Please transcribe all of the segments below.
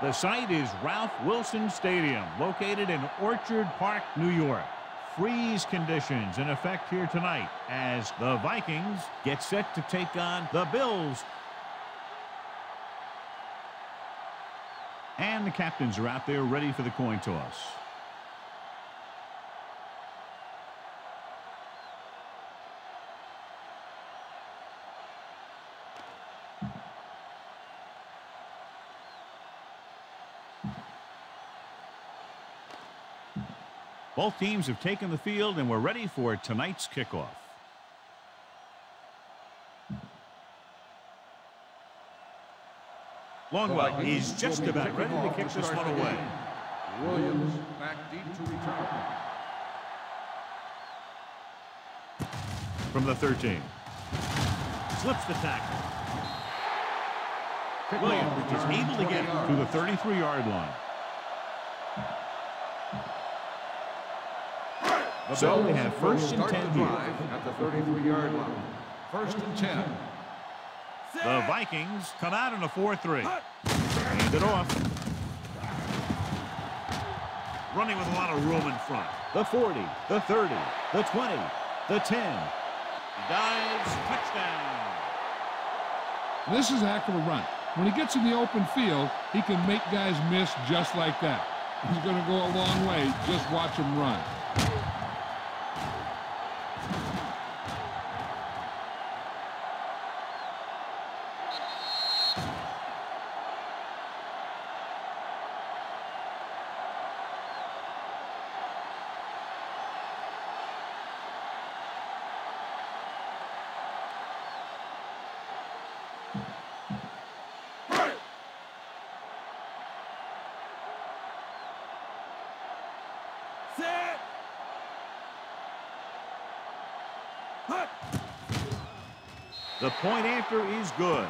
The site is Ralph Wilson Stadium, located in Orchard Park, New York. Freeze conditions in effect here tonight as the Vikings get set to take on the Bills. And the captains are out there ready for the coin toss. Both teams have taken the field and we're ready for tonight's kickoff. Longwell is just about ready to kick this one away. Williams back deep to return. From the 13. Slips the tackle. Williams is able to get to the 33-yard line. So they have first and 10 here. At the 33-yard line. First and 10. The Vikings come out in a 4-3. Hand it off. Running with a lot of room in front. The 40, the 30, the 20, the 10. He dives, touchdown. This is a heck of a run. When he gets in the open field, he can make guys miss just like that. He's going to go a long way. Just watch him run. The point after is good.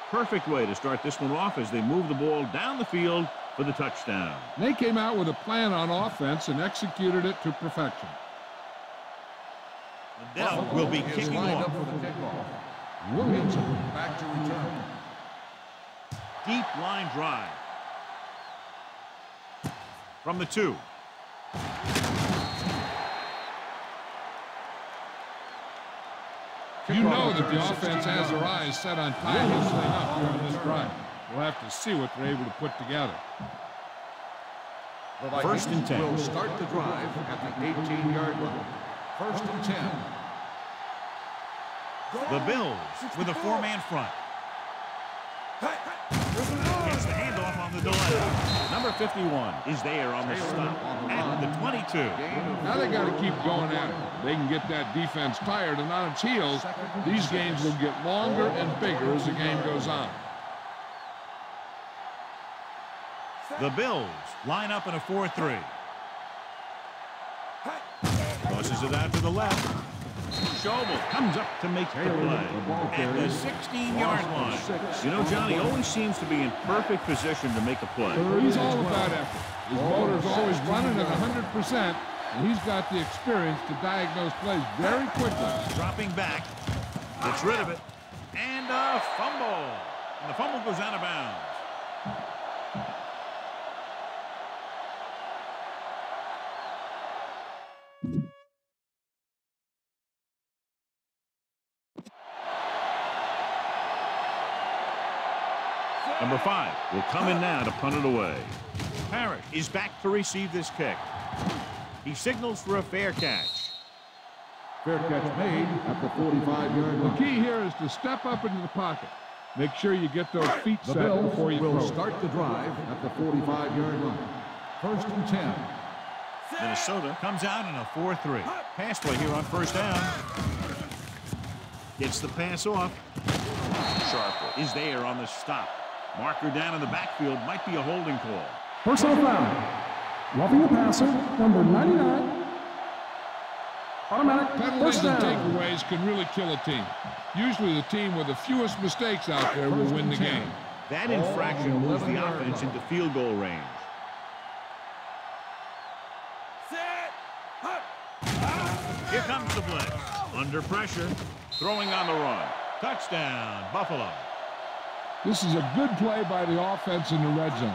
Perfect way to start this one off as they move the ball down the field for the touchdown. They came out with a plan on offense and executed it to perfection. Liddell will be kicking off. For the kickoff. Williamson back to return. Deep line drive. From the 2. You know that the offense has their eyes set on tying this thing up during this drive. We'll have to see what they're able to put together. The Vikings first and 10. will start the drive at the 18-yard line. First and 10. The Bills with a 4-man front. Gets the handoff on the delay. Number 51 is there on the stop at the 22. Now they got to keep going at it. They can get that defense tired and on its heels. These games will get longer and bigger as the game goes on. The Bills line up in a 4-3. Tosses it out to the left. Schobel comes up to make the play at the 16-yard line. You know, Johnny always seems to be in perfect position to make a play. He's all about effort. His motor's always running at 100%, and he's got the experience to diagnose plays very quickly. Dropping back, gets rid of it, and a fumble. And the fumble goes out of bounds. Number 5 will come in now to punt it away. Parrish is back to receive this kick. He signals for a fair catch. Fair catch made at the 45-yard line. The key here is to step up into the pocket. Make sure you get those feet The set Bills before you will throw. start the drive at the 45-yard line. First and 10. Minnesota comes out in a 4-3. Pass play here on first down. Gets the pass off. Sharper is there on the stop. Marker down in the backfield might be a holding call. Personal foul. Roughing the passer, number 99. Penalties and takeaways can really kill a team. Usually the team with the fewest mistakes out there will win the game. That infraction moves the offense into field goal range. Here comes the blitz. Under pressure. Throwing on the run. Touchdown, Buffalo. This is a good play by the offense in the red zone.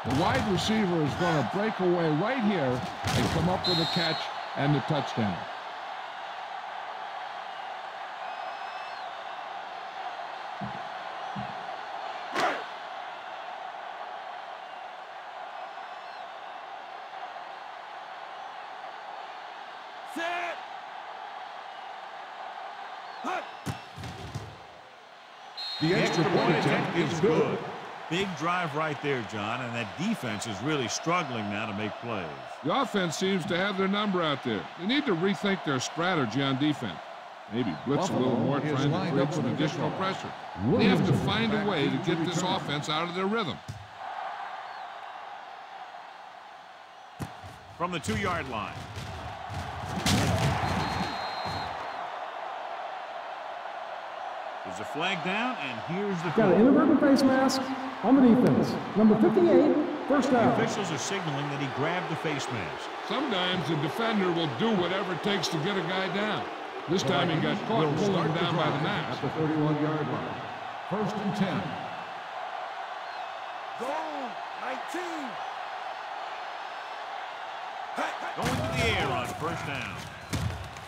The wide receiver is going to break away right here and come up with a catch and the touchdown. The extra point attempt is good. Big drive right there, John, and that defense is really struggling now to make plays. The offense seems to have their number out there. They need to rethink their strategy on defense. Maybe blitz a little more, trying to create some additional pressure. They have to find a way to get this offense out of their rhythm. From the 2-yard line. There's a flag down, and here's the got an inadvertent face mask on the defense. Number 58, first down. The officials are signaling that he grabbed the face mask. Sometimes the defender will do whatever it takes to get a guy down. This time he got caught pulling him down by the mask. At the 31-yard line. First and 10. Goal 19. Going to the air on first down.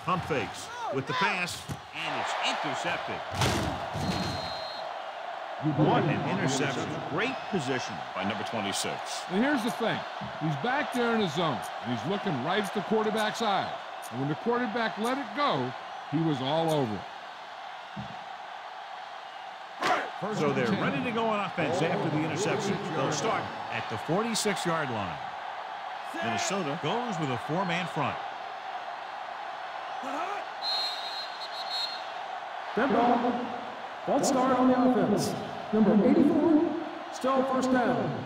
Pump fakes with the pass, and it's intercepted. What an interception. Great position by number 26. And here's the thing. He's back there in his zone, and he's looking right at the quarterback's eye. And when the quarterback let it go, he was all over it. So they're ready to go on offense after the interception. They'll start at the 46-yard line. Minnesota goes with a 4-man front. Dead ball. False start on the offense. Number 84, still first down.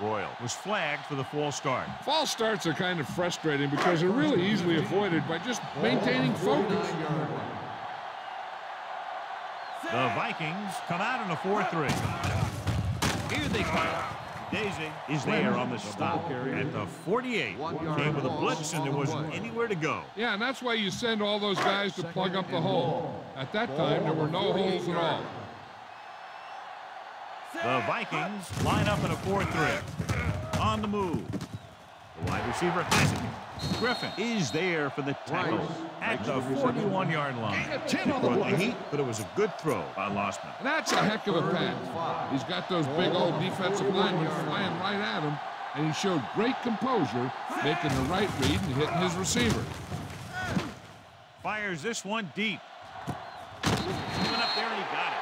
Royal was flagged for the false start. False starts are kind of frustrating because they're really easily avoided by just maintaining focus. The Vikings come out in a 4-3. Here they come. Daisy is there on the stop at the 48. Came with a blitz, and there wasn't anywhere to go. Yeah, and that's why you send all those guys to plug up the hole. At that time, there were no holes at all. The Vikings line up in a 4-3. On the move. The wide receiver has it. Griffin is there for the tackle at the 41-yard line. Brought the heat, but it was a good throw by Lossman. That's a heck of a pass. He's got those big old defensive linemen flying right at him, and he showed great composure, making the right read and hitting his receiver. Fires this one deep. Moving up there, and he got it.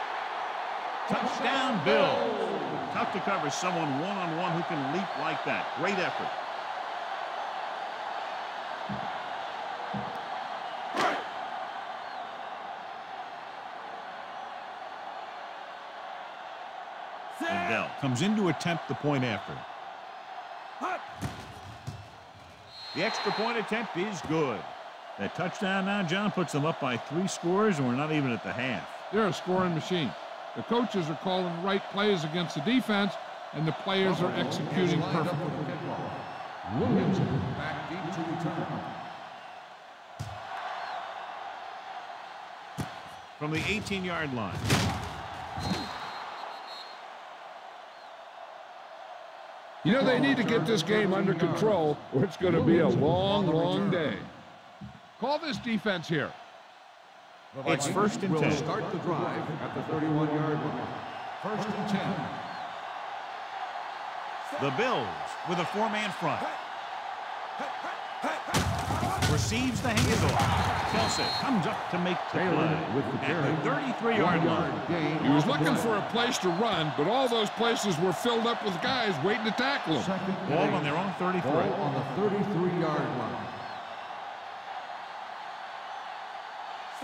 Touchdown, Bills. Tough to cover someone one-on-one who can leap like that. Great effort. Bell comes in to attempt the point after. The extra point attempt is good. That touchdown now, John, puts them up by 3 scores, and we're not even at the half. They're a scoring machine. The coaches are calling the right plays against the defense, and the players are executing perfectly. Williamson back deep to return. From the 18-yard line. You know, they need to get this game under control, or it's going to be a long, long day. Call this defense here. It's first and 10. Will start the drive at the 31-yard line. First and 10. The Bills with a 4-man front. Receives the handoff. Kelsey comes up to make the play with the at the 33-yard line. He was looking for a place to run, but all those places were filled up with guys waiting to tackle him. Ball on their own 33. Ball on the 33-yard line.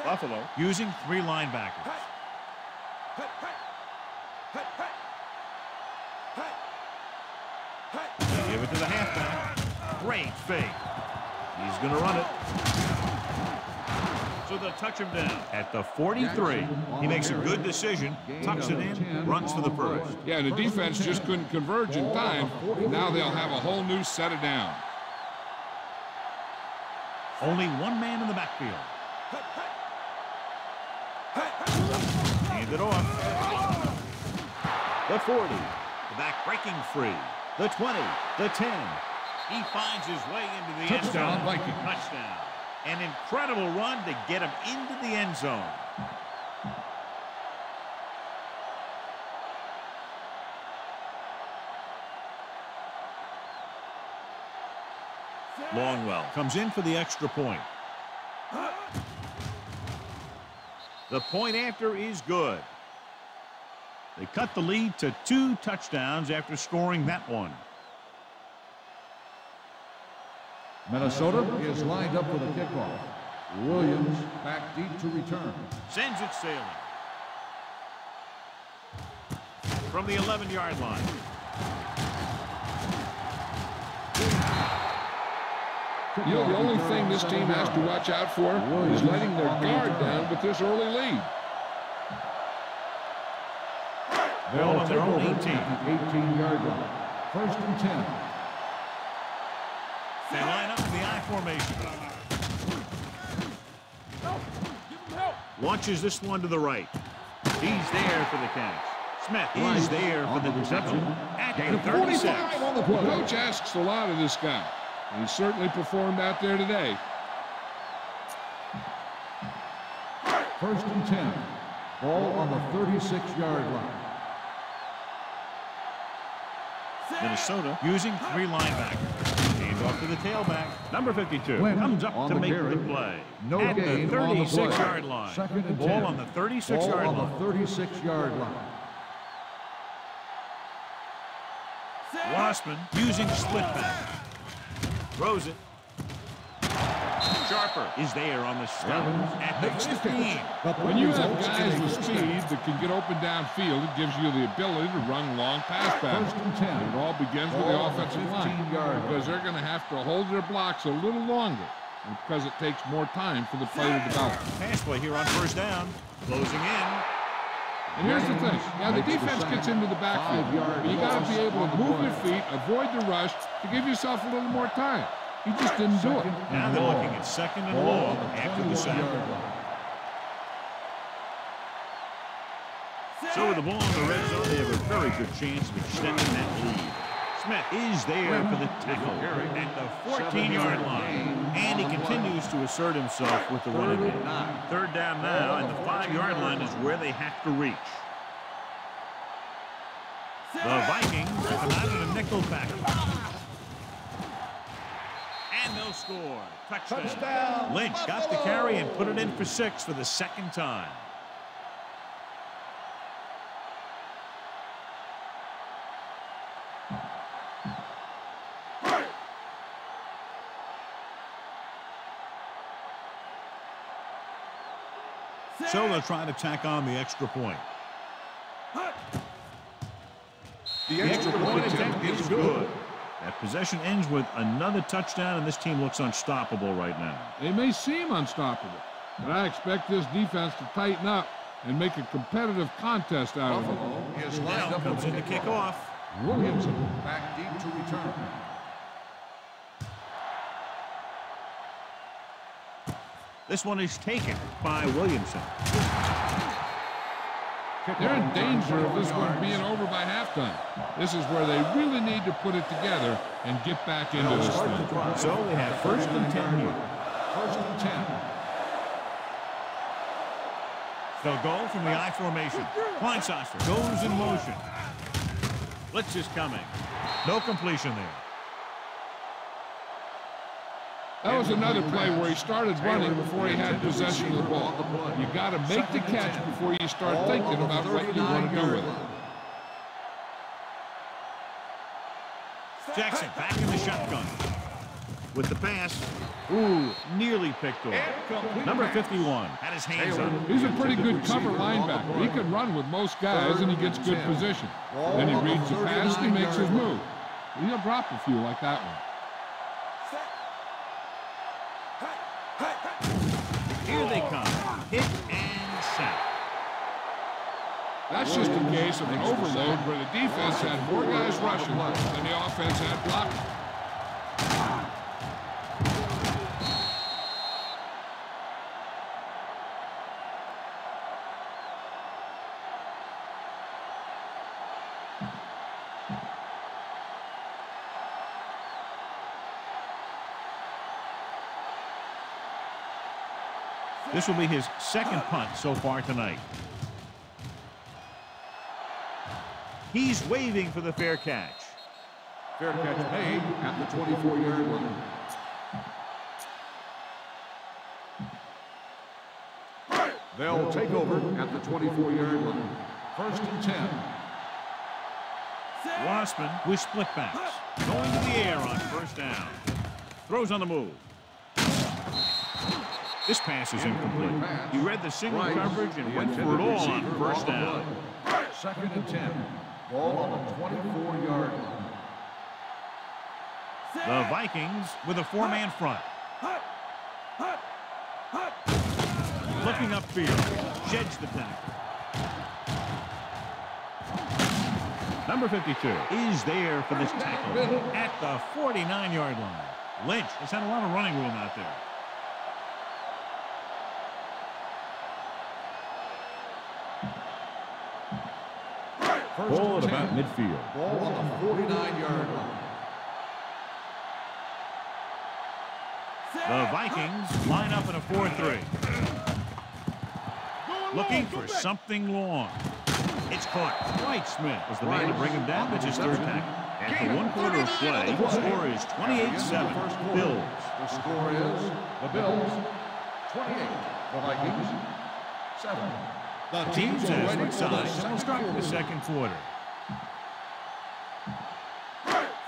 Buffalo using 3 linebackers. They give it to the halfback. Great fake. He's going to run it. So they'll touch him down at the 43. He makes a good decision, tucks it in, runs for the first. Yeah, the defense just couldn't converge in time. Now they'll have a whole new set of downs. Only one man in the backfield. Hand it off. The 40. The back breaking free. The 20. The 10. He finds his way into the end zone. Touchdown. An incredible run to get him into the end zone. Longwell comes in for the extra point. The point after is good. They cut the lead to 2 touchdowns after scoring that one. Minnesota is lined up for the kickoff. Williams back deep to return. Sends it sailing. From the 11-yard line. You know, the only thing this team has to watch out for is letting their guard down with this early lead. Ball on their own 18. 18-yard line. First and 10. They line up in the I formation. Launches this one to the right. He's there for the catch. Smith is there for the reception at the 36. The coach asks a lot of this guy. He certainly performed out there today. First and 10. Ball on the 36-yard line. Minnesota using 3 linebackers. Hand off to the tailback. Number 52 comes up to make the play. No at gain the on the play. 36-yard line. Second and 10. Ball on the 36-yard line. Ball on the 36-yard line. Wassman using split back. Throws it. Sharper is there on the stop at the 15. When you have guys with speed that can get open downfield, it gives you the ability to run long pass passes. First and 10. It all begins with the offensive line because they're going to have to hold their blocks a little longer because it takes more time for the play to develop. Pass play here on first down. Closing in. And here's the thing. Now, the defense gets into the backfield, but you got to be able to move your feet, avoid the rush to give yourself a little more time. He just didn't do it. Now they're looking at second and long after the sack. So with the ball in the red zone, they have a very good chance of extending that lead. Smith is there for the tackle at the 14-yard line. And he continues to assert himself with the running game. Third down now, and the 5-yard line is where they have to reach. The Vikings come out in a nickel package. And they'll score. Touchdown. Lynch got the carry and put it in for 6 for the second time. So they'll try to tack on the extra point. The extra point attempt is good. That possession ends with another touchdown, and this team looks unstoppable right now. They may seem unstoppable, but I expect this defense to tighten up and make a competitive contest out of it. Now comes in to kick off. Williamson back deep to return. This one is taken by Williamson. They're in danger of this one being over by halftime. This is where they really need to put it together and get back into this thing. So they have first and 10 here. First and 10. They'll go from the I formation. Kleinsasser goes in motion. Blitz is coming. No completion there. That was another play where he started running before he had possession of the ball. You got to make the catch before you start thinking about what you want to do with it. Jackson back in the shotgun. With the pass. Ooh, nearly picked off. Number 51 had his hands on it. He's a pretty good cover linebacker. He can run with most guys, and he gets good position. Then he reads the pass, and he makes his move. He'll drop a few like that one. Here they come. That's just a case of an overload where the defense had more guys rushing than the offense had blocking. This will be his second punt so far tonight. He's waving for the fair catch. Fair catch made at the 24-yard line. They'll take over at the 24-yard line. 1st and 10. Rossman with split backs. Going to the air on first down. Throws on the move. This pass is incomplete. He read the single coverage and went for it all on first down. 2nd and 10. Ball on the 24-yard line. The Vikings with a four-man front. Looking upfield. Sheds the tackle. Number 52 is there for this tackle at the 49-yard line. Lynch has had a lot of running room out there. Ball at about midfield. Ball on the 49-yard line. The Vikings line up in a 4-3. Looking for something long. It's caught. Dwight Smith was the man to bring him down. That's his third tackle. After 1 quarter of play, the score is 28-7. Bills. The score is the Bills 28. The Vikings 7. The teams have switched sides and will start the second quarter.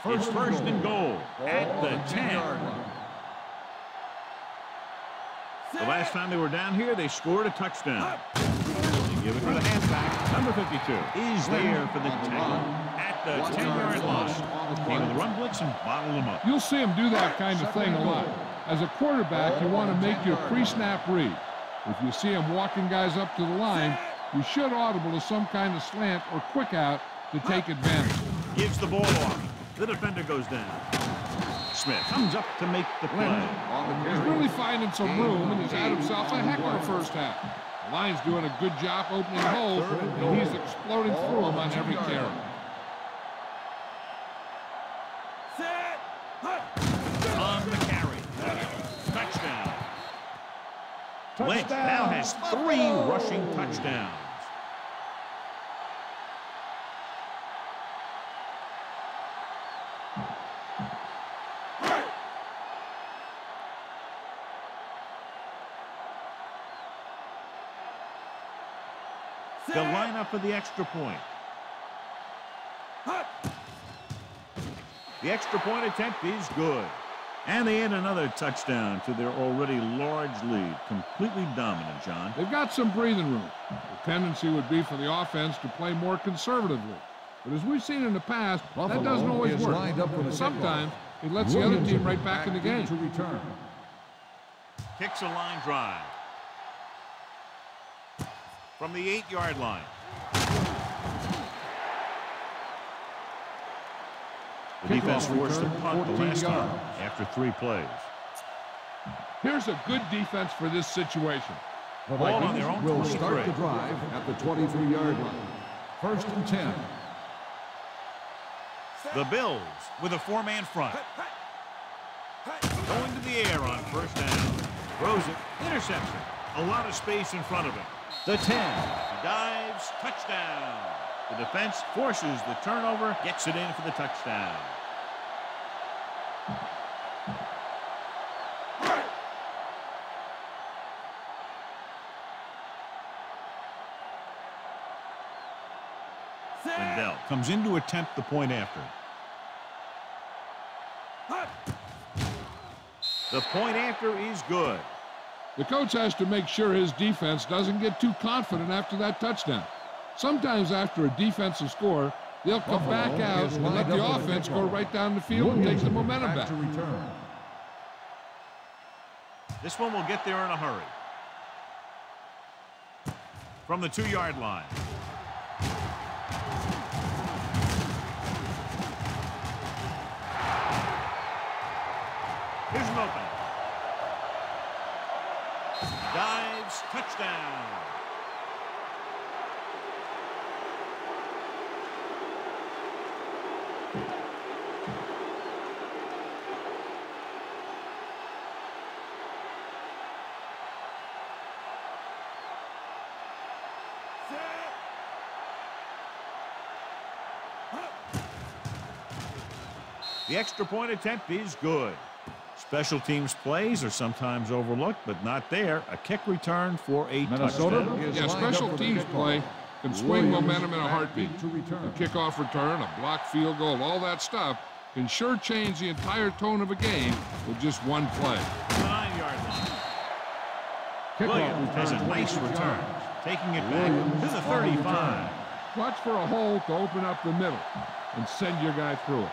It's first and goal at the 10. The last time they were down here, they scored a touchdown. They give it to the halfback. Number 52 is there for the tackle at the 10-yard line. Came with the run blitz and bottled them up. You'll see him do that kind of thing a lot. As a quarterback, you want to make your pre-snap read. If you see him walking guys up to the line, you should audible to some kind of slant or quick out to take advantage. Gives the ball off. The defender goes down. Smith comes up to make the play. He's really finding some room, and he's had himself a heck of a first half. The line's doing a good job opening holes, and he's exploding through them on every carry. On the carry. Touchdown. Lynch now has 3 rushing touchdowns. They'll line up for the extra point. The extra point attempt is good. And they add another touchdown to their already large lead. Completely dominant, John. They've got some breathing room. The tendency would be for the offense to play more conservatively. But as we've seen in the past, that doesn't always work. Sometimes it lets the other team right back in the game. Kicks a line drive. From the 8-yard line. The defense forced to punt the last time after 3 plays. Here's a good defense for this situation. The Vikings will start the drive at the 23-yard line. 1st and 10. The Bills with a 4-man front. Going to the air on first down. Throws it. Interception. A lot of space in front of him. The 10. He dives. Touchdown. The defense forces the turnover. Gets it in for the touchdown. Wendell comes in to attempt the point after. The point after is good. The coach has to make sure his defense doesn't get too confident after that touchdown. Sometimes after a defensive score, they'll come back out and let the offense go right down the field and take the momentum back. This one will get there in a hurry. From the 2-yard line. Here's an opening. Dives, touchdown. The extra point attempt is good. Special teams plays are sometimes overlooked, but not there. A kick return for a touchdown. Yeah, special teams play can swing momentum in a heartbeat. A kickoff return, a blocked field goal, all that stuff can sure change the entire tone of a game with just one play. 9-yard line. Williams has a nice return, taking it back to the 35. Watch for a hole to open up the middle and send your guy through it.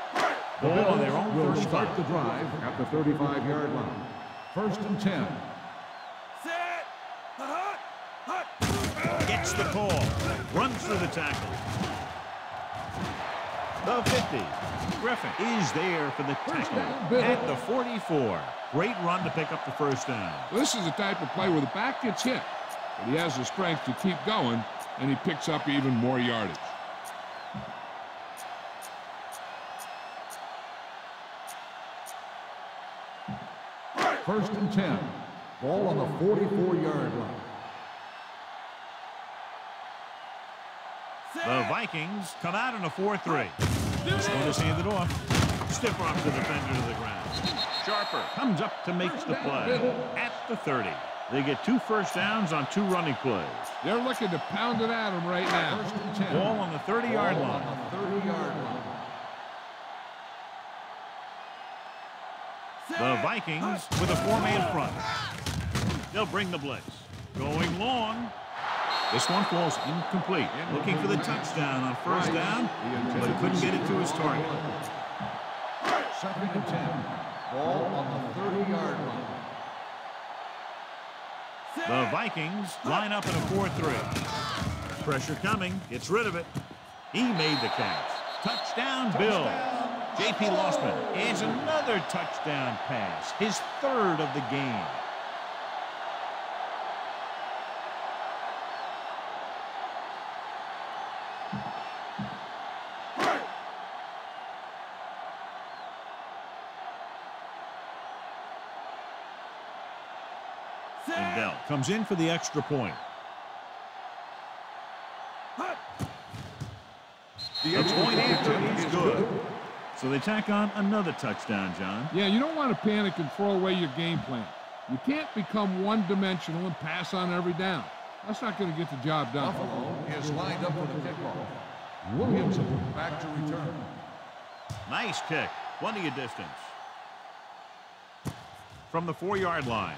The Bills will start the drive at the 35-yard line. 1st and 10. Gets the call. Runs through the tackle. The 50. Griffin is there for the tackle at the 44. Great run to pick up the first down. This is the type of play where the back gets hit, but he has the strength to keep going, and he picks up even more yardage. 1st and 10. Ball on the 44-yard line. The Vikings come out in a 4-3. Just going to hand it off. Stiff arm the defender to the ground. Sharper comes up to make the play at the 30. They get 2 first downs on 2 running plays. They're looking to pound it at him right now. 1st and 10. Ball on the 30-yard line. On the 30-yard line. The Vikings with a 4-man front. They'll bring the blitz. Going long. This one falls incomplete. Looking for the touchdown on first down, but he couldn't get it to his target. 2nd and 10. Ball on the 30-yard line. The Vikings line up in a 4-3. Pressure coming. Gets rid of it. He made the catch. Touchdown, Bill. J.P. Lossman adds another touchdown pass, his 3rd of the game. And Bell comes in for the extra point. The point after is good. So they tack on another touchdown, John. Yeah, you don't want to panic and throw away your game plan. You can't become one-dimensional and pass on every down. That's not going to get the job done. Buffalo is lined up for the kickoff. Williamson back to return. Nice kick. Plenty of distance. From the 4-yard line.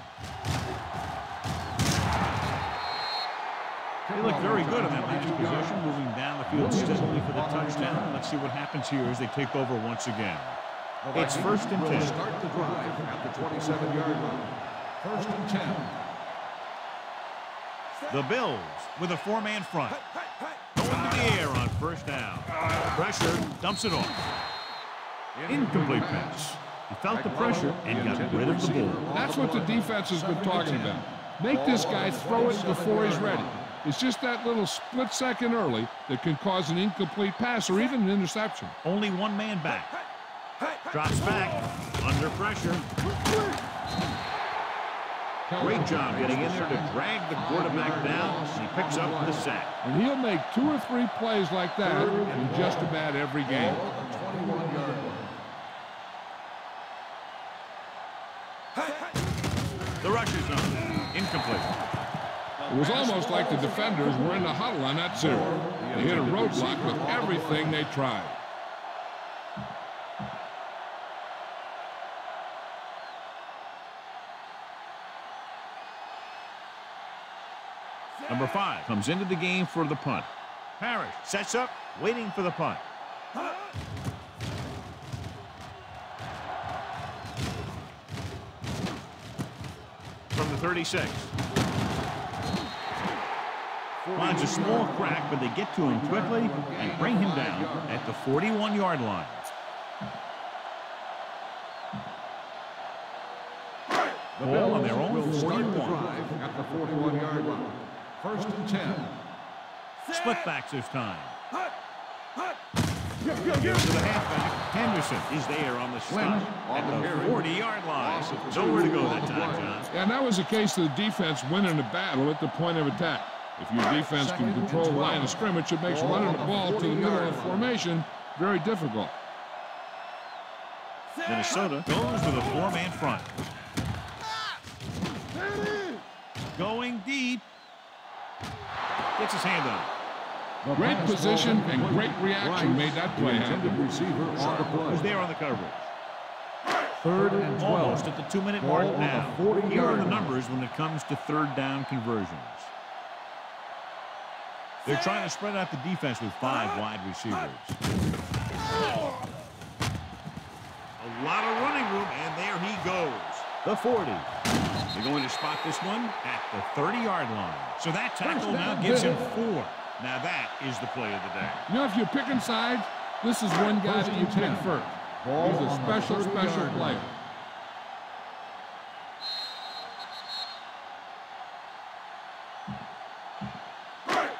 They look very good in that leading position, moving down the field steadily for the touchdown. Let's see what happens here as they take over once again. It's 1st and 10. Start the drive at the 27-yard line. 1st and 10. The Bills with a 4-man front. Going to the air on first down. Pressure, dumps it off. Incomplete pass. He felt the pressure and got rid of the ball. That's what the defense has been talking about. Make this guy throw it before he's ready. It's just that little split second early that can cause an incomplete pass or even an interception. Only 1 man back. Drops back. Under pressure. Great job getting in there to drag the quarterback down. He picks up the sack. And he'll make 2 or 3 plays like that in just about every game. The rusher's on. Incomplete. It was almost like the defenders were in the huddle on that zero. They hit a roadblock with everything they tried. Number 5 comes into the game for the punt. Parrish sets up, waiting for the punt. From the 36. Finds a small crack, but they get to him quickly and bring him down at the 41-yard line. Ball on their own will start the 41. drive at the 41-yard line. First and 10. Split backs this time. Gives to the halfback. Henderson is there on the stop at the 40-yard line. Nowhere to go that time, John. Yeah, and that was a case of the defense winning the battle at the point of attack. If your defense can control the line of scrimmage, it makes running the ball to the middle of the formation very difficult. Minnesota goes with a four-man front. Going deep. Gets his hand on it. Great position and great reaction made that play happen. Who's there on the coverage? Third and 12. Almost at the 2-minute mark now. Here are the numbers when it comes to third down conversions. They're trying to spread out the defense with 5 wide receivers. A lot of running room, and there he goes. The 40. They're going to spot this one at the 30-yard line. So that tackle now gives him 4. Now that is the play of the day. You know, if you're picking sides, this is one guy that you pick first. He's a special player.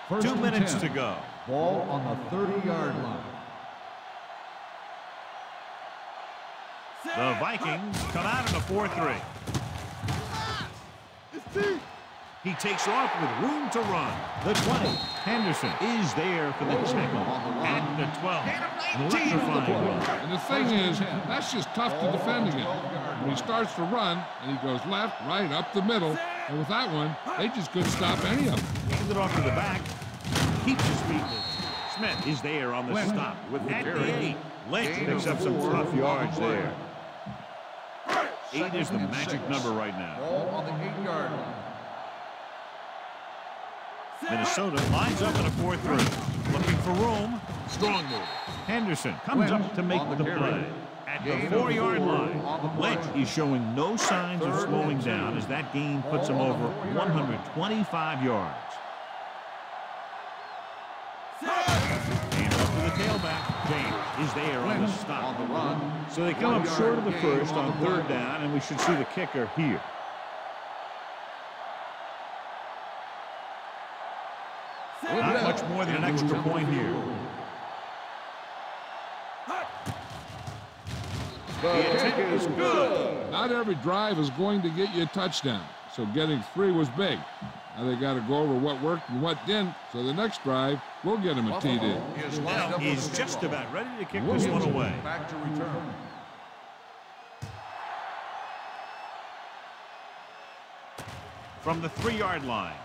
First 2 minutes to go. Ball on the 30-yard line. The Vikings come out in a 4-3. He takes off with room to run. The 20. Henderson is there for the tackle at the 12. Electrifying run. And the thing is, that's just tough to defend against. When he starts to run, and he goes left, right, up the middle, and with that one, they just couldn't stop any of them. Hands it off to the back. Keeps his feet moving. Smith is there on the stop with at the 8. Lynch picks up some tough yards there. 8 is the magic number right now. Ball on the 8-yard line. Minnesota lines up in a 4-3. Looking for room. Strong move. Henderson comes up to make the play. At the 4-yard line, Lynch is showing no signs of slowing down as that gain puts him over 125 yards. And up to the tailback. James is there on the stop. On the run. So they come up short of the first on 3rd down, and we should see the kicker here. Not much more than an extra point here. The kick is good. Not every drive is going to get you a touchdown, so getting 3 was big. Now they got to go over what worked and what didn't, so the next drive will get him a TD. Now he's just about ready to kick this one away. Back to return. From the 3-yard line.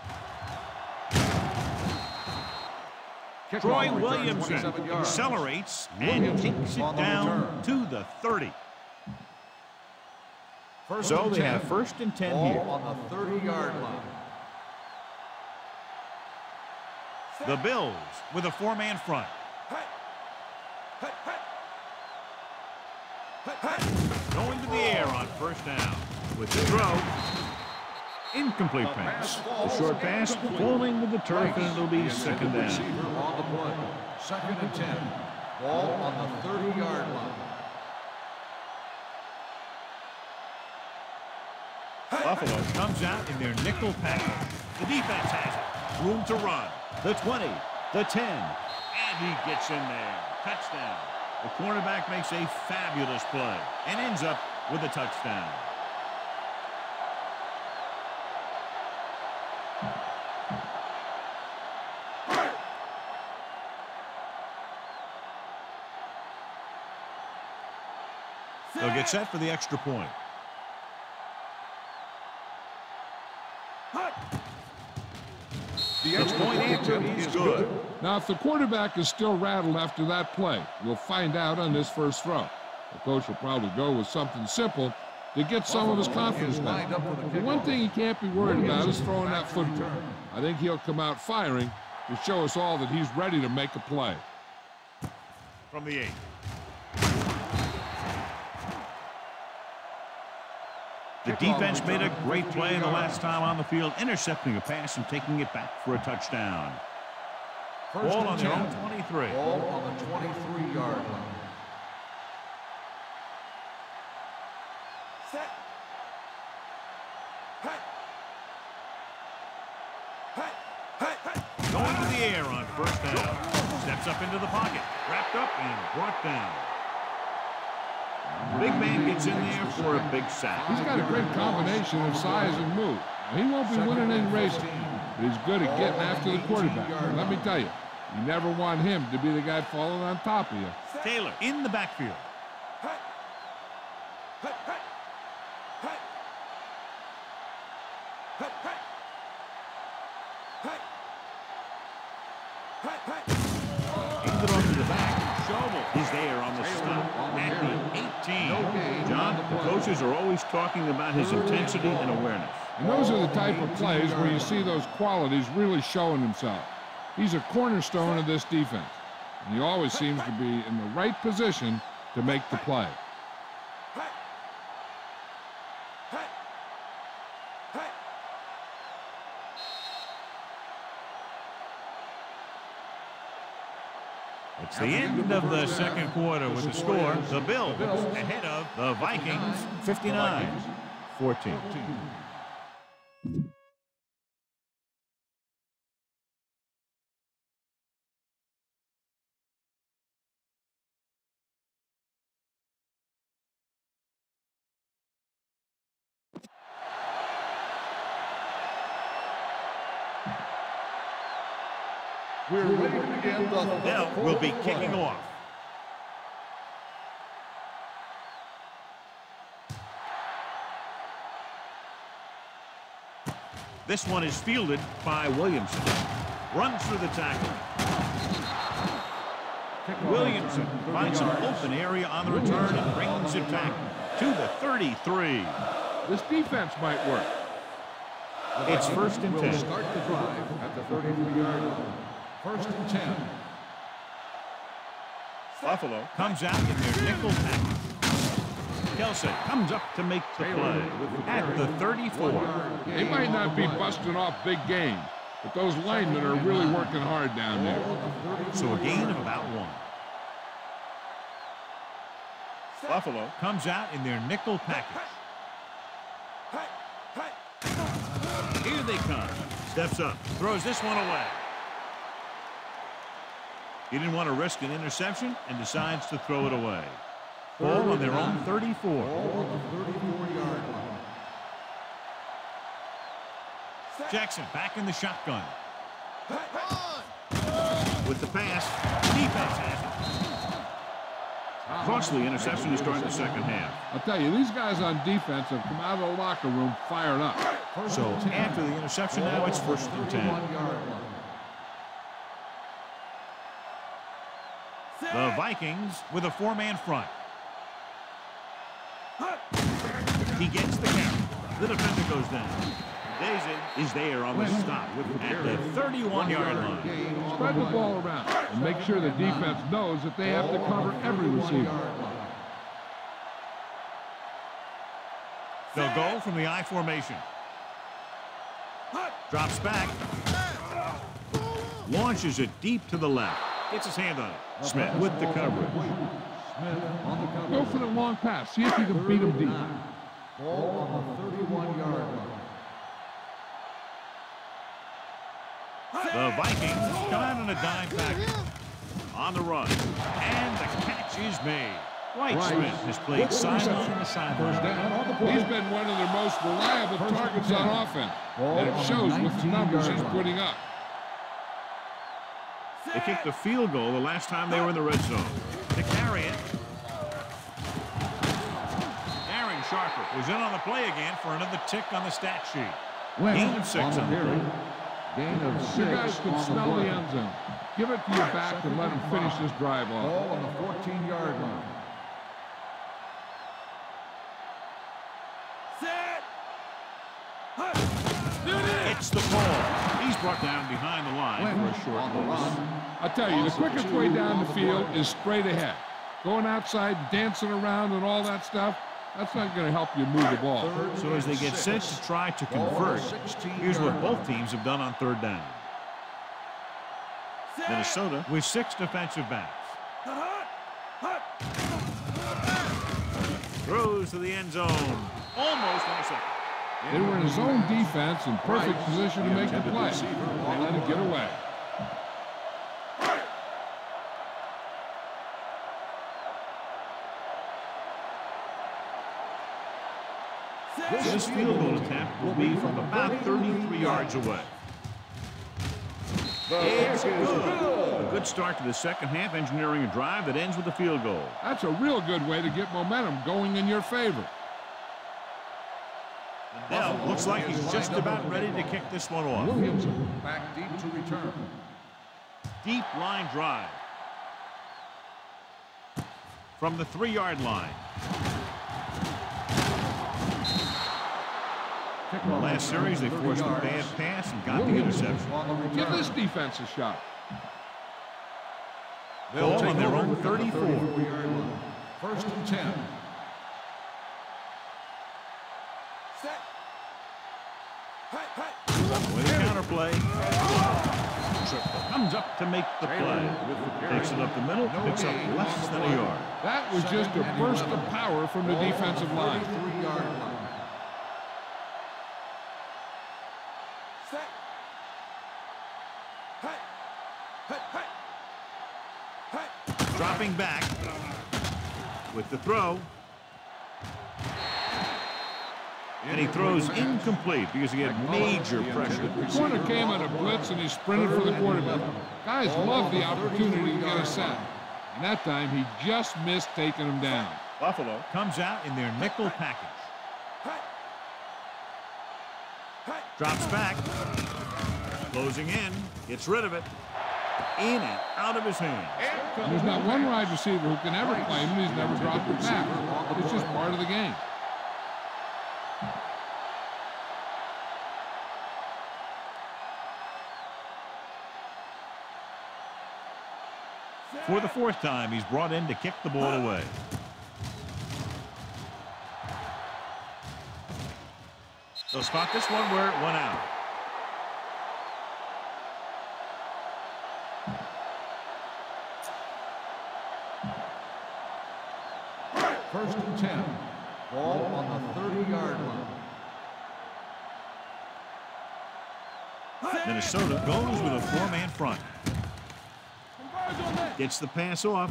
Troy Williamson accelerates and takes it down to the 30. So they have 1st and 10 here. On the 30-yard line. The Bills with a 4-man front. Going to the air on 1st down. With the throw. Incomplete pass. The short pass falling to the turf, and it'll be 2nd down. On the play. 2nd and 10. Ball on the 30-yard line. Buffalo comes out in their nickel package. The defense has it. Room to run. The 20, the 10, and he gets in there. Touchdown. The cornerback makes a fabulous play and ends up with a touchdown. They'll get set for the extra point. The extra point answer is good. Now, if the quarterback is still rattled after that play, we'll find out on this first throw. The coach will probably go with something simple to get some of his confidence back. The one thing he can't be worried about is throwing that football. I think he'll come out firing to show us all that he's ready to make a play. From the 8. The defense made a great play the last time on the field, intercepting a pass and taking it back for a touchdown. Ball on their own 23. Ball on the 23-yard line. Going to the air on first down. Steps up into the pocket. Wrapped up and brought down. Big man gets in there for a big sack. He's got a great combination of size and move. Now, he won't be winning any races, but he's good at getting after the quarterback. Let me tell you, you never want him to be the guy falling on top of you. Taylor in the backfield. Hands it off to the back. Shovel is there on the stop at the 18. John, the coaches are always talking about his intensity and awareness. And those are the type of plays where you see those qualities really showing himself. He's a cornerstone of this defense, and he always seems to be in the right position to make the play. It's the end of the second quarter with the score. The Bills ahead of the Vikings, 59-14. We're ready to begin the Now we'll be kicking off. This one is fielded by Williamson. Runs through the tackle. Williamson finds an open area on the return and brings it back to the 33. This defense might work. It's first and 10. Start the drive at the 33-yard line. First and 10. Buffalo comes out in their nickel package. Kelsey comes up to make the play at the 34. They might not be busting off big games, but those linemen are really working hard down there. So a gain of about 1. Buffalo comes out in their nickel package. Here they come. Steps up. Throws this one away. He didn't want to risk an interception and decides to throw it away. Ball on their own 34. Ball on the 34-yard line. Jackson back in the shotgun. With the pass, defense has it. Costly interception to start the second half. I'll tell you, these guys on defense have come out of the locker room fired up. So after the interception, now it's first and 10. The Vikings with a 4-man front. He gets the carry. The defender goes down. Daisy is there on the stop at the 31-yard line. Spread the ball around and make sure the defense knows that they have to cover every receiver. They'll go from the I formation. Drops back. Launches it deep to the left. Gets his hand on it. Smith with the coverage. Go for the long pass. See if you can beat him deep. Ball on the 31-yard line. The Vikings come out in a dime package. On the run. And the catch is made. Smith has played sideline to sideline. He's been one of their most reliable targets on offense. And it shows with the numbers he's putting up. They kicked a field goal the last time they were in the red zone. To carry it. Aaron Sharper was in on the play again for another tick on the stat sheet. Gain of 6 on the play. Gain of 6. You guys can smell the end zone. Give it to your back and let him finish this drive off. Ball on the 14-yard line. It's the ball. He's brought down behind the line for a short loss. I tell you, the quickest way down the field is straight ahead. Going outside, dancing around and all that stuff, that's not going to help you move the ball. So as they get set to try to convert, here's what both teams have done on third down. Minnesota with 6 defensive backs. Throws to the end zone. Almost intercepted. They were in his own defense in perfect position to make the play. They let it get away. This field goal attempt will be from about 33 yards away. It's good. A good start to the second half, engineering a drive that ends with a field goal. That's a real good way to get momentum going in your favor. Now, looks like he's just about ready to kick this one off. Williamson back deep to return. Deep line drive. From the 3-yard line. Last series, they forced a bad pass and got the interception. Give this defense a shot. Ball on their own 34. First and 10. With a counterplay. Comes up to make the play. Takes it up the middle, picks up less than a yard. That was just a burst of power from the defensive line. 3-yard line. Dropping back with the throw. And he throws incomplete because he had major pressure. The corner came on a blitz and he sprinted for the quarterback. Guys love the opportunity to get a sack. And that time he just missed taking him down. Buffalo comes out in their nickel package. Drops back. Closing in. Gets rid of it. In and out of his hand. There's not one wide receiver who can ever claim that he's never dropped a pass. It's just part of the game. For the 4th time, he's brought in to kick the ball away. They'll spot this one where it went out. First and 10. Ball on the 30-yard line. Minnesota goes with a 4-man front. Gets the pass off.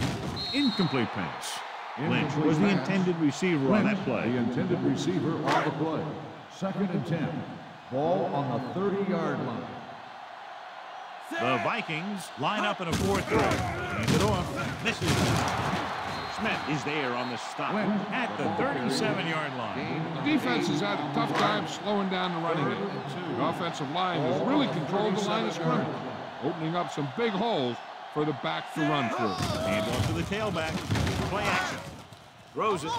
Incomplete pass. Lynch was the intended receiver on that play. The intended receiver on the play. Second and 10. Ball on the 30-yard line. The Vikings line up in a 4-3. Hands it off. Misses. Smith is there on the stop at the 37-yard line. The defense has had a tough time slowing down the running game. The offensive line has really controlled the line of scrimmage, opening up some big holes for the back to run through. Hand off to the tailback. Play action. Throws it.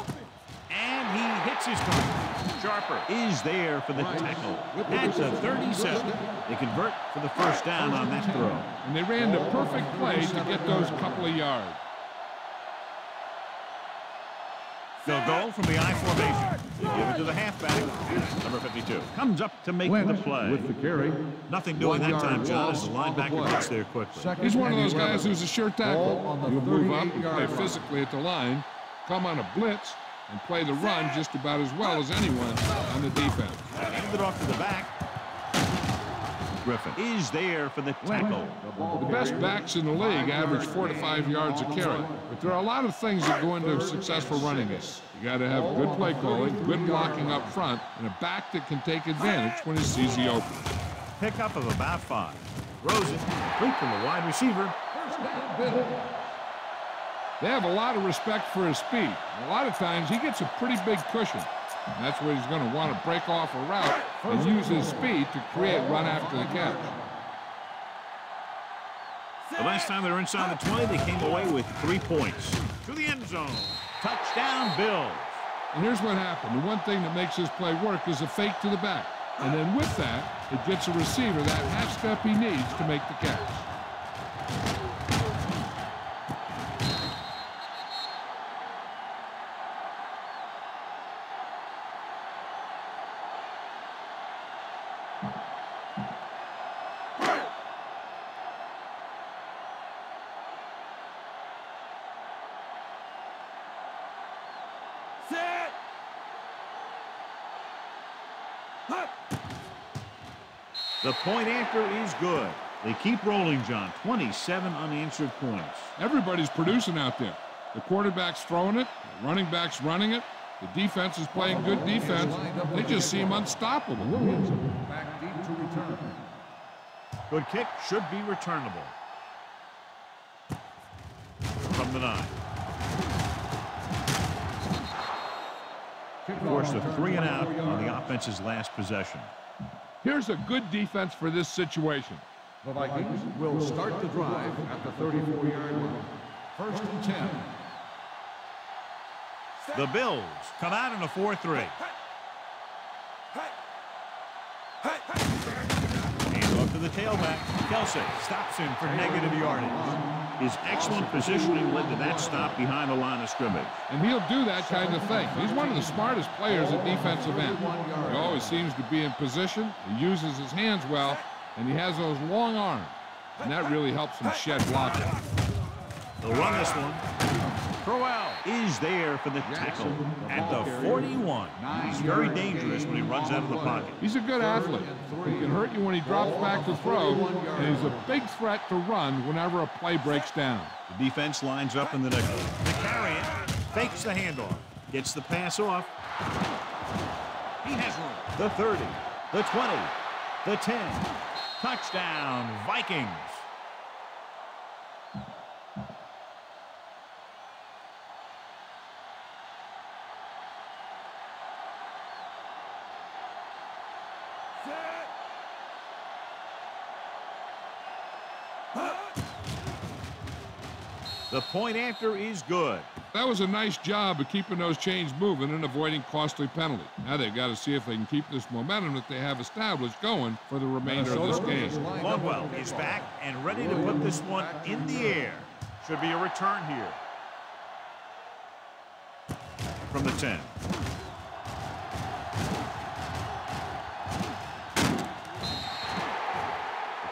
And he hits his target. Sharper is there for the tackle. At the 37. They convert for the first down on that throw. And they ran the perfect play to get those couple of yards. They'll go from the I formation. They give it to the halfback. Number 52 comes up to make the play. With the carry. Nothing doing that time, John, as the linebacker gets there quickly. He's one of those guys who's a sure tackle. He'll move up and play physically at the line, come on a blitz, and play the run just about as well as anyone on the defense. Hand it off to the back. Griffin is there for the tackle. The best backs in the league average 4 to 5 yards a carry. But there are a lot of things that go into a successful running game. You got to have good play calling, good blocking up front, and a back that can take advantage when he sees the open. Pickup of about 5. Throws it complete from the wide receiver. They have a lot of respect for his speed. A lot of times he gets a pretty big cushion. And that's where he's going to want to break off a route and use his speed to create run after the catch. The last time they were inside the 20, they came away with 3 points. To the end zone. Touchdown, Bills. And here's what happened. The one thing that makes this play work is a fake to the back. And then with that, it gets a receiver that half step he needs to make the catch. The point after is good. They keep rolling, John. 27 unanswered points. Everybody's producing out there. The quarterback's throwing it. The running back's running it. The defense is playing good defense. They just seem unstoppable. Back deep to return. Good kick, should be returnable. From the 9. Forced a 3 and out on the offense's last possession. Here's a good defense for this situation. The Vikings will start the drive at the 34-yard line. 1st and 10. The Bills come out in a 4-3. Hand off to the tailback. Kelsey stops him for negative yardage. His excellent positioning led to that stop behind the line of scrimmage. And he'll do that kind of thing. He's one of the smartest players at defensive end. He always seems to be in position. He uses his hands well, and he has those long arms. And that really helps him shed blocking. They'll run this one. Crowell is there for the tackle at the 41. He's very dangerous when he runs out of the pocket. He's a good athlete. He can hurt you when he drops back to throw, and he's a big threat to run whenever a play breaks down. The defense lines up in the nickel. They carry it, fakes the handoff, gets the pass off. He has room. The 30, the 20, the 10. Touchdown, Vikings. The point after is good. That was a nice job of keeping those chains moving and avoiding costly penalties. Now they've got to see if they can keep this momentum that they have established going for the remainder of this game. Longwell is back and ready to put this one in the air. Should be a return here. From the 10.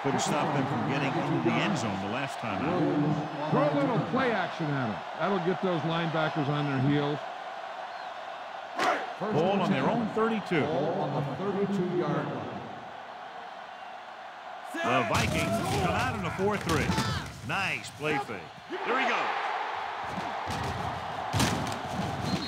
Couldn't stop them from getting into the end zone the last time out. Throw a little play action at them. That'll get those linebackers on their heels. Ball on their own 32. Ball on the 32-yard line. The Vikings come out in a 4-3. Nice play fake. There he goes.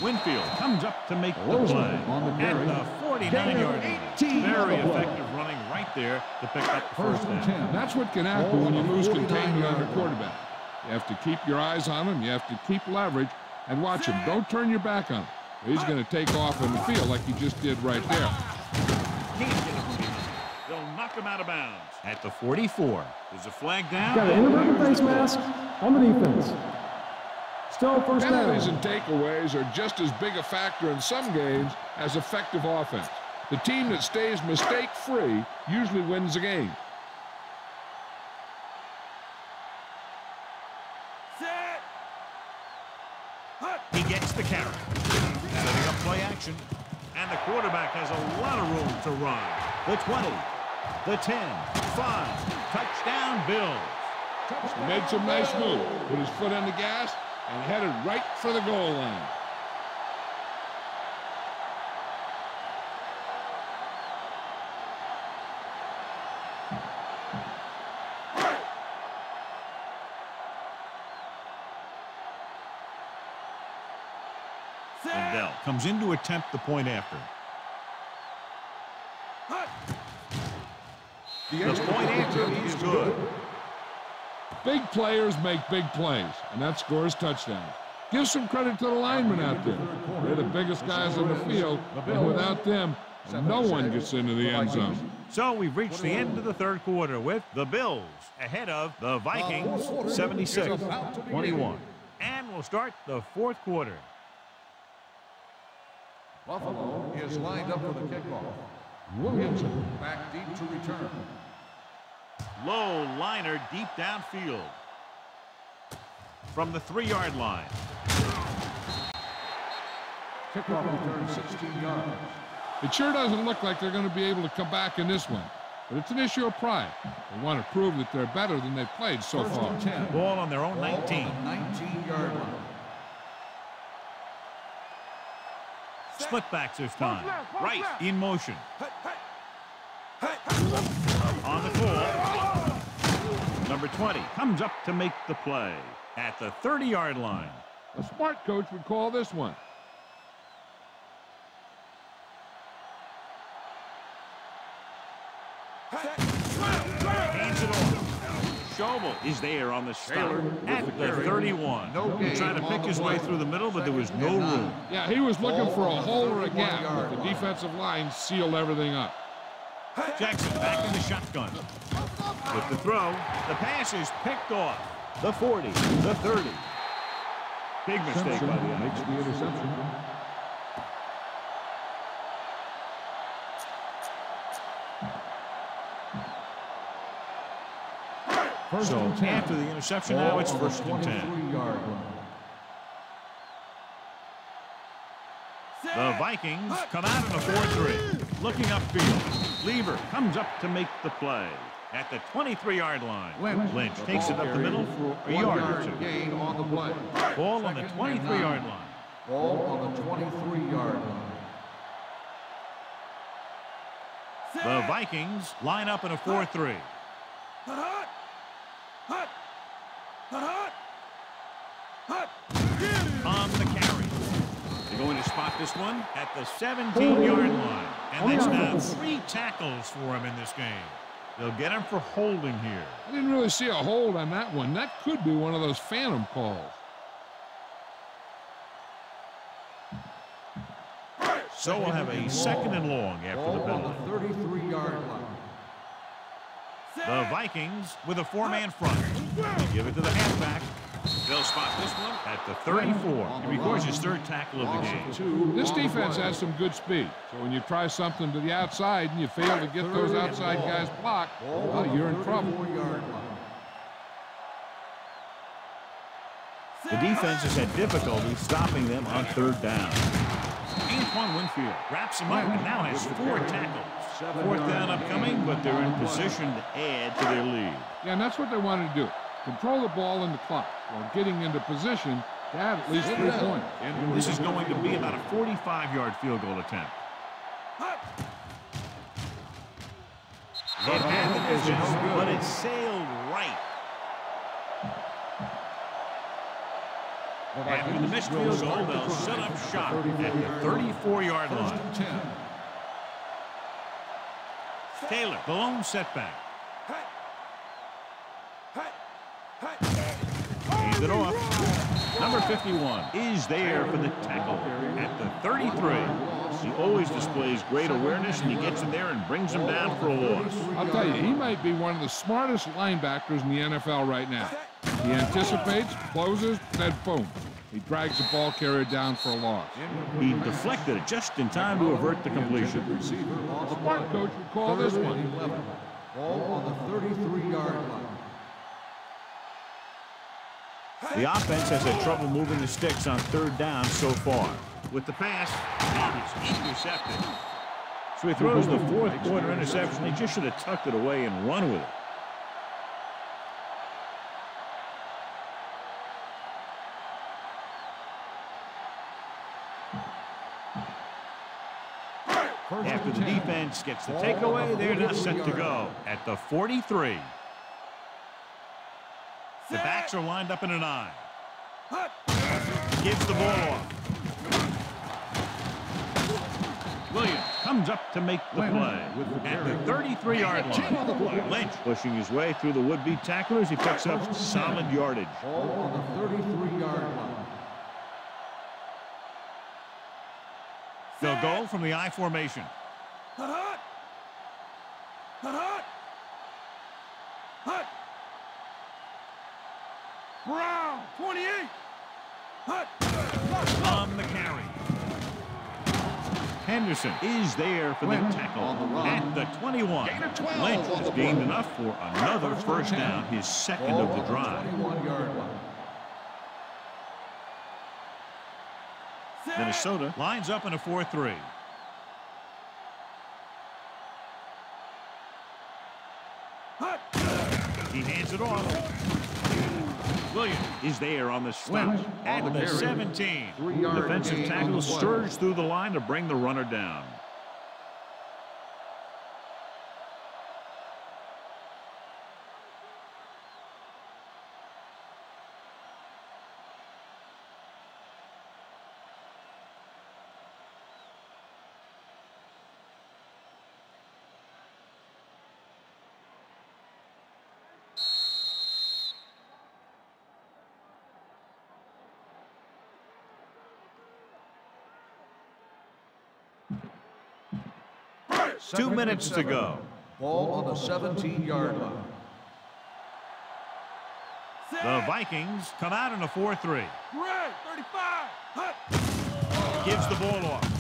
Winfield comes up to make the play at the 49-yard line. Very effective running right there to pick up the first down. That's what can happen when you lose containment on your quarterback. You have to keep your eyes on him. You have to keep leverage and watch him. Don't turn your back on him. He's going to take off in the field like he just did right there. Can't get him from behind. They'll knock him out of bounds at the 44. There's a flag down. Got an inverted face mask on the defense. Still first down. Penalties and takeaways are just as big a factor in some games as effective offense. The team that stays mistake-free usually wins the game. He gets the carry. Setting up play action. And the quarterback has a lot of room to run. The 20, the 10, 5. Touchdown, Bills. He made some nice moves. Put his foot on the gas and headed right for the goal line. Lindell comes in to attempt the point after. The point after is good. Big players make big plays, and that scores touchdowns. Give some credit to the linemen out there. They're the biggest guys on the field, and without them, no one gets into the end zone. So we've reached the end of the third quarter with the Bills ahead of the Vikings 76-21. And we'll start the fourth quarter. Buffalo is lined up for the kickoff. Williamson back deep to return. Low liner deep downfield. From the 3-yard line. Kickoff return 16 yards. It sure doesn't look like they're going to be able to come back in this one. But it's an issue of pride. They want to prove that they're better than they've played so far. Ball on their own 19. 19-yard line. Split backs this time. Right in motion. Number 20 comes up to make the play at the 30-yard line. A smart coach would call this one. Hands it off. Schobel is there on the stop at the 31. He tried to pick his way through the middle, but there was no room. Yeah, he was looking for a hole or a gap, but the defensive line sealed everything up. Jackson back in the shotgun. With the throw, the pass is picked off. The 40, the 30. Big mistake by the makes the interception. So after the interception, now it's first and 10. The Vikings come out in a 4-3. Looking upfield. Lever comes up to make the play at the 23-yard line. Lynch takes it up the middle for a yard or two. Gain on the play. Ball on the 23-yard line. Ball on the 23-yard line. The Vikings line up in a 4-3. On the carry. They're going to spot this one at the 17-yard line. And that's now 3 tackles for him in this game. They'll get him for holding here. I didn't really see a hold on that one. That could be one of those phantom calls. So we'll have a second and long after the penalty. 33-yard line. The Vikings with a 4-man front. They give it to the halfback. They'll spot this one at the 34. He records his 3rd tackle of the game. This defense has some good speed. So when you try something to the outside and you fail to get those outside guys blocked, well, you're in trouble. The defense has had difficulty stopping them on 3rd down. Antoine Winfield wraps him up and now has 4 tackles. 4th down upcoming, but they're in position to add to their lead. Yeah, and that's what they wanted to do. Control the ball in the clock while getting into position to have at least 3 points. This is going to be about a 45-yard field goal attempt. It had the distance, but it sailed right. After the missed field goal, they'll set up shop at the 34-yard line. Taylor, the lone setback. Hands it off. Number 51 is there for the tackle at the 33. He always displays great awareness, and he gets in there and brings him down for a loss. I'll tell you, he might be one of the smartest linebackers in the NFL right now. He anticipates, closes, then boom. He drags the ball carrier down for a loss. He deflected it just in time to avert the completion. A smart coach would call this one. Ball on the 33-yard line. The offense has had trouble moving the sticks on 3rd down so far. With the pass, and it's intercepted. So he throws the 4th quarter interception. He just should have tucked it away and run with it. After the defense gets the takeaway, they're now set to go at the 43. The backs are lined up in a 9. Gives the ball off. Williams comes up to make the play at the 33-yard line. Lynch pushing his way through the would-be tacklers. He picks up solid yardage. Ball on the 33-yard line. They'll go from the I formation. Brown, 28. On the carry. Henderson is there for the tackle at the 21. Lynch has gained enough for another 1st down, his 2nd of the drive. 21-yard line. Minnesota lines up in a 4-3. He hands it off. Williams is there on the stop at the 17. Defensive tackle surged through the line to bring the runner down. 2 minutes to go. Ball on the 17-yard line. The Vikings come out in a 4-3. Ray, 35. Hut. Gives the ball off.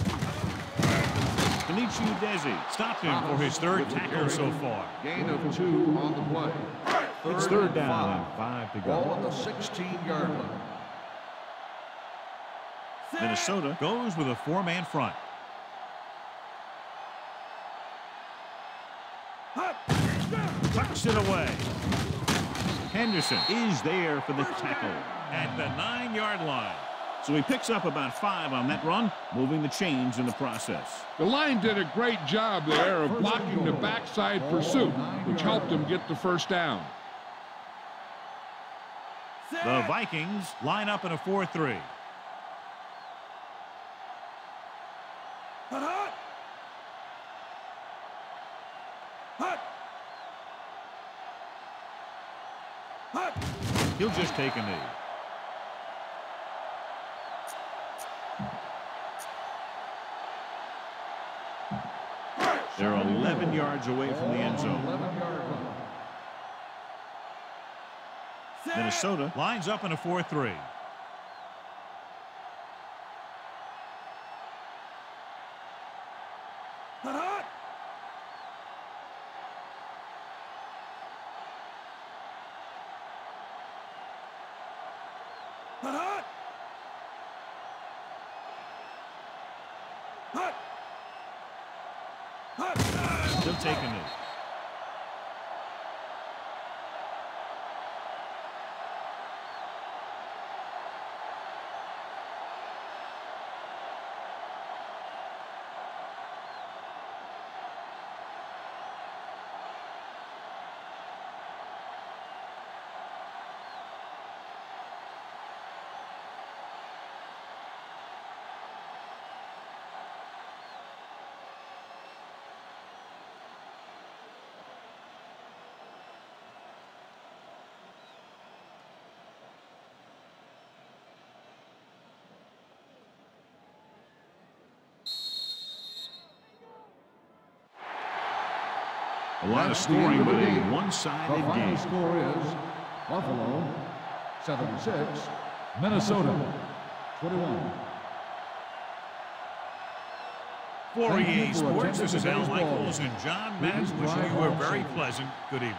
Kenichi Desi stopped him for his 3rd tackle so far. Gain of 2 on the play. It's 3rd down and 5 to Ball go. on the 16-yard line. Minnesota goes with a 4-man front. Tucks it away. Henderson is there for the tackle at the 9-yard line. So he picks up about 5 on that run, moving the chains in the process. The line did a great job there of blocking the backside pursuit, which helped him get the 1st down. The Vikings line up in a 4-3. He'll just take a knee. They're 11 yards away from the end zone. Minnesota lines up in a 4-3. He'll take a knee. A lot of scoring, but a one-sided The final game. score is Buffalo 76, Minnesota 21. For Thank you EA for Sports, attending this is Al today's ball. Michaels and John Madden wishing you a very pleasant good evening.